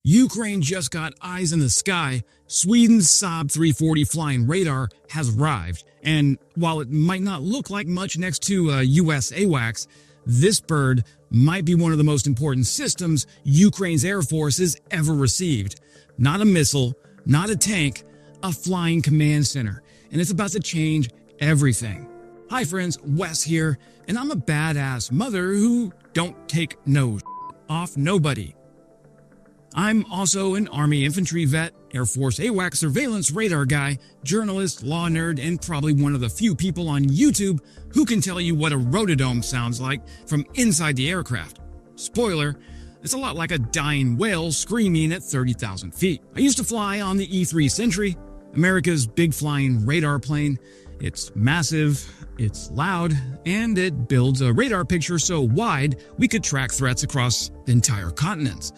Ukraine just got eyes in the sky. Sweden's Saab 340 flying radar has arrived, and while it might not look like much next to a US AWACS, this bird might be one of the most important systems Ukraine's Air Force has ever received. Not a missile, not a tank, a flying command center, and it's about to change everything. Hi friends, Wes here, and I'm a badass mother who don't take no off nobody. I'm also an Army infantry vet, Air Force AWACS surveillance radar guy, journalist, law nerd, and probably one of the few people on YouTube who can tell you what a rotodome sounds like from inside the aircraft. Spoiler, it's a lot like a dying whale screaming at 30,000 feet. I used to fly on the E-3 Sentry, America's big flying radar plane. It's massive, it's loud, and it builds a radar picture so wide we could track threats across the entire continents.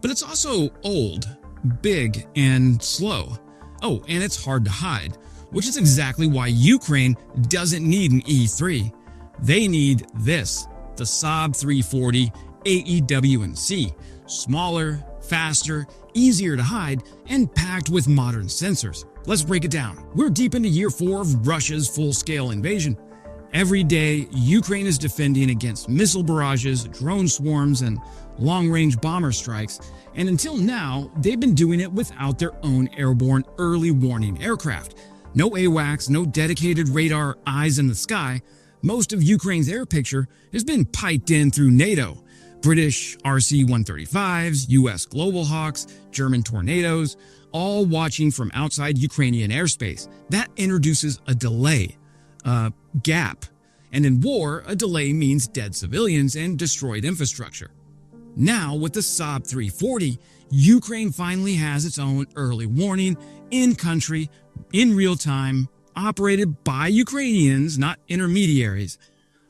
But it's also old, big, and slow. Oh, and it's hard to hide, which is exactly why Ukraine doesn't need an E-3. They need this, the Saab 340 AEW&C. Smaller, faster, easier to hide, and packed with modern sensors. Let's break it down. We're deep into year 4 of Russia's full-scale invasion. Every day, Ukraine is defending against missile barrages, drone swarms, and long-range bomber strikes, and until now, they've been doing it without their own airborne early warning aircraft. No AWACS, no dedicated radar eyes in the sky. Most of Ukraine's air picture has been piped in through NATO. British RC-135s, US Global Hawks, German Tornadoes, all watching from outside Ukrainian airspace. That introduces a delay, a gap. And in war, a delay means dead civilians and destroyed infrastructure. Now, with the Saab 340, Ukraine finally has its own early warning, in-country, in real time, operated by Ukrainians, not intermediaries.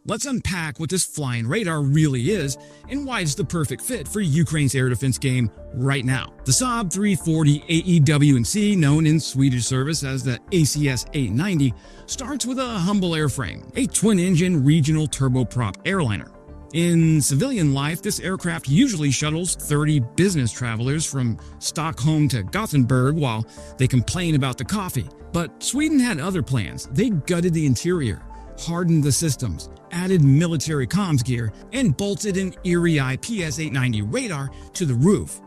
Let's unpack what this flying radar really is and why it's the perfect fit for Ukraine's air defense game right now. The Saab 340 AEW&C, known in Swedish service as the ACS 890, starts with a humble airframe, a twin-engine regional turboprop airliner. In civilian life, this aircraft usually shuttles 30 business travelers from Stockholm to Gothenburg while they complain about the coffee. But Sweden had other plans. They gutted the interior, hardened the systems, added military comms gear, and bolted an Erieye PS-890 radar to the roof.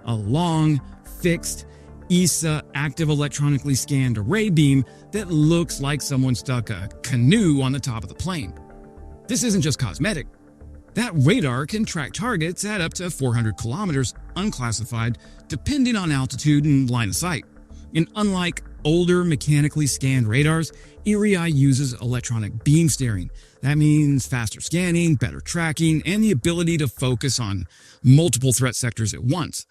A long, fixed, ESA active electronically scanned array beam that looks like someone stuck a canoe on the top of the plane. This isn't just cosmetic. That radar can track targets at up to 400 kilometers unclassified, depending on altitude and line of sight. And unlike older mechanically scanned radars, Erieye uses electronic beam steering. That means faster scanning, better tracking, and the ability to focus on multiple threat sectors at once.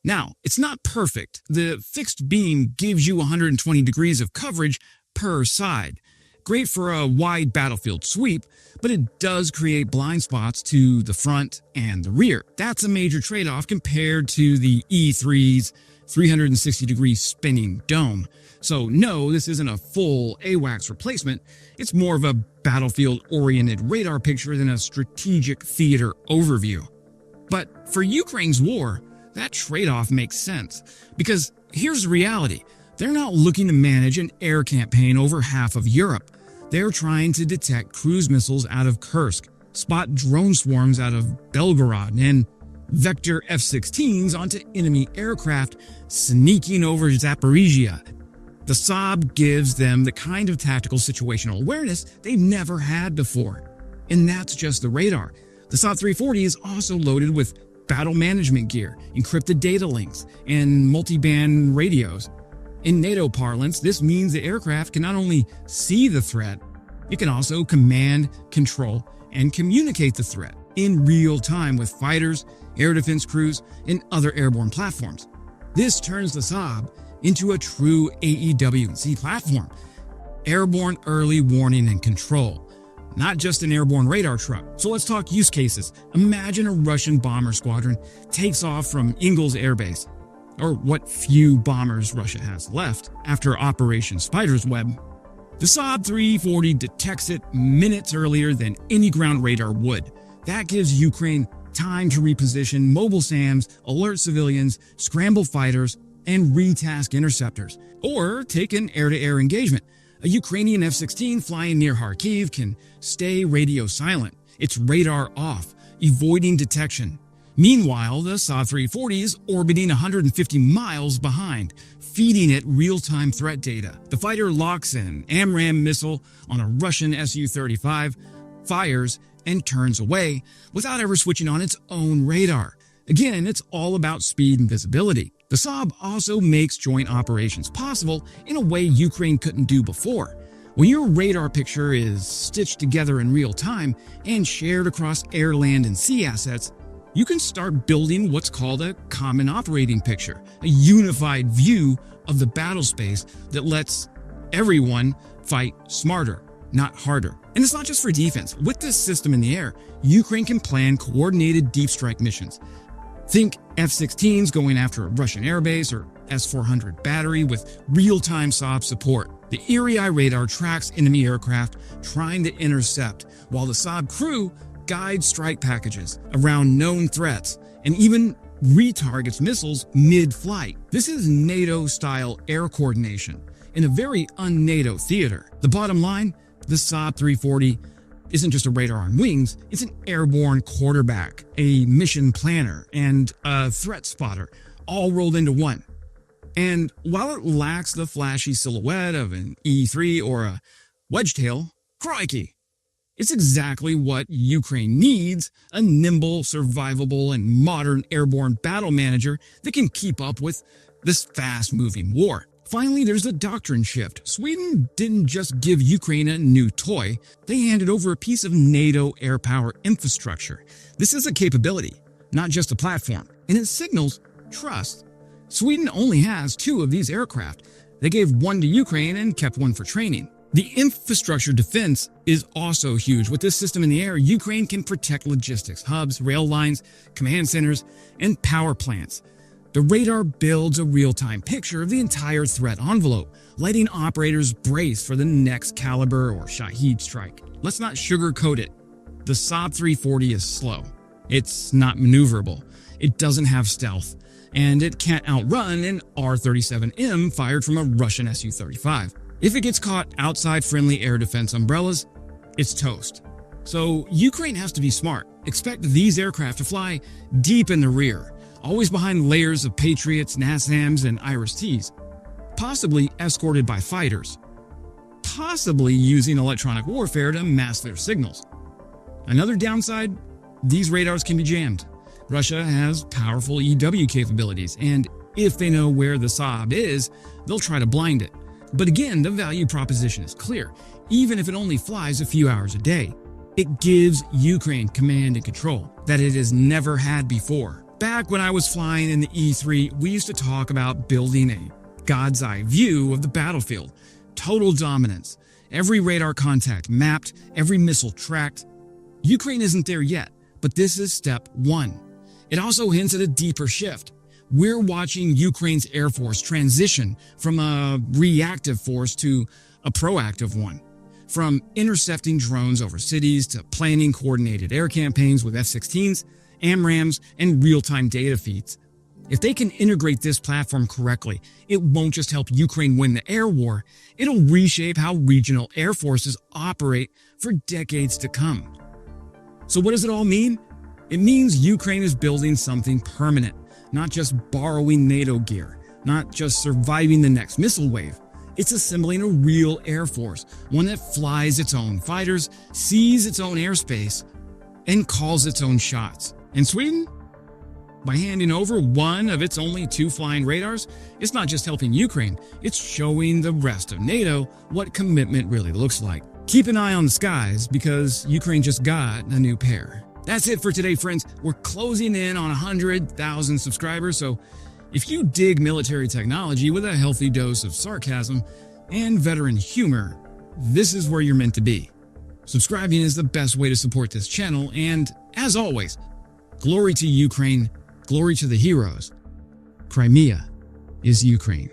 Now, it's not perfect. The fixed beam gives you 120 degrees of coverage per side. Great for a wide battlefield sweep, but it does create blind spots to the front and the rear. That's a major trade-off compared to the E3's 360-degree spinning dome. So no, this isn't a full AWACS replacement. It's more of a battlefield-oriented radar picture than a strategic theater overview. But for Ukraine's war, that trade-off makes sense. Because here's the reality. They're not looking to manage an air campaign over half of Europe. They're trying to detect cruise missiles out of Kursk, spot drone swarms out of Belgorod, and vector F-16s onto enemy aircraft sneaking over Zaporizhia. The Saab gives them the kind of tactical situational awareness they've never had before. And that's just the radar. The Saab 340 is also loaded with battle management gear, encrypted data links, and multi-band radios. In NATO parlance, this means the aircraft can not only see the threat, it can also command, control, and communicate the threat in real time with fighters, air defense crews, and other airborne platforms. This turns the Saab into a true AEW&C platform. Airborne early warning and control, not just an airborne radar truck. So let's talk use cases. Imagine a Russian bomber squadron takes off from Ingalls Air Base, or what few bombers Russia has left after Operation Spider's Web. The Saab 340 detects it minutes earlier than any ground radar would. That gives Ukraine Time to reposition mobile SAMs, alert civilians, scramble fighters, and retask interceptors. Or take an air-to-air engagement. A Ukrainian F-16 flying near Kharkiv can stay radio silent, its radar off, avoiding detection. Meanwhile, the Saab 340 is orbiting 150 miles behind, feeding it real-time threat data. The fighter locks an AMRAAM missile on a Russian Su-35, fires, and turns away without ever switching on its own radar. Again, it's all about speed and visibility. The Saab also makes joint operations possible in a way Ukraine couldn't do before. When your radar picture is stitched together in real time and shared across air, land, and sea assets, you can start building what's called a common operating picture, a unified view of the battle space that lets everyone fight smarter, not harder. And it's not just for defense. With this system in the air, Ukraine can plan coordinated deep strike missions. Think F-16s going after a Russian airbase or S-400 battery with real-time Saab support. The Erieye radar tracks enemy aircraft trying to intercept, while the Saab crew guides strike packages around known threats and even retargets missiles mid-flight. This is NATO-style air coordination in a very un-NATO theater. The bottom line, the Saab 340 isn't just a radar on wings, it's an airborne quarterback, a mission planner, and a threat spotter, all rolled into one. And while it lacks the flashy silhouette of an E3 or a wedgetail, crikey, it's exactly what Ukraine needs, a nimble, survivable, and modern airborne battle manager that can keep up with this fast-moving war. Finally, there's a doctrine shift. Sweden didn't just give Ukraine a new toy, they handed over a piece of NATO air power infrastructure. This is a capability, not just a platform, and it signals trust. Sweden only has 2 of these aircraft. They gave 1 to Ukraine and kept 1 for training. The infrastructure defense is also huge. With this system in the air, Ukraine can protect logistics hubs, rail lines, command centers, and power plants. The radar builds a real-time picture of the entire threat envelope, letting operators brace for the next Caliber or Shahed strike. Let's not sugarcoat it. The Saab 340 is slow. It's not maneuverable. It doesn't have stealth. And it can't outrun an R-37M fired from a Russian Su-35. If it gets caught outside friendly air defense umbrellas, it's toast. So Ukraine has to be smart. Expect these aircraft to fly deep in the rear, always behind layers of Patriots, NASAMs, and IRIS-Ts, possibly escorted by fighters, possibly using electronic warfare to mask their signals. Another downside, these radars can be jammed. Russia has powerful EW capabilities, and if they know where the Saab is, they'll try to blind it. But again, the value proposition is clear. Even if it only flies a few hours a day, it gives Ukraine command and control that it has never had before. Back when I was flying in the E3, we used to talk about building a God's eye view of the battlefield. Total dominance. Every radar contact mapped, every missile tracked. Ukraine isn't there yet, but this is step 1. It also hints at a deeper shift. We're watching Ukraine's Air Force transition from a reactive force to a proactive one. From intercepting drones over cities to planning coordinated air campaigns with F-16s, AMRAAMs, and real-time data feeds. If they can integrate this platform correctly, it won't just help Ukraine win the air war, it'll reshape how regional air forces operate for decades to come. So what does it all mean? It means Ukraine is building something permanent, not just borrowing NATO gear, not just surviving the next missile wave. It's assembling a real air force, one that flies its own fighters, sees its own airspace, and calls its own shots. And Sweden? By handing over 1 of its only 2 flying radars, it's not just helping Ukraine, it's showing the rest of NATO what commitment really looks like. Keep an eye on the skies because Ukraine just got a new pair. That's it for today, friends. We're closing in on 100,000 subscribers, so if you dig military technology with a healthy dose of sarcasm and veteran humor, this is where you're meant to be. Subscribing is the best way to support this channel, and as always, glory to Ukraine, glory to the heroes. Crimea is Ukraine.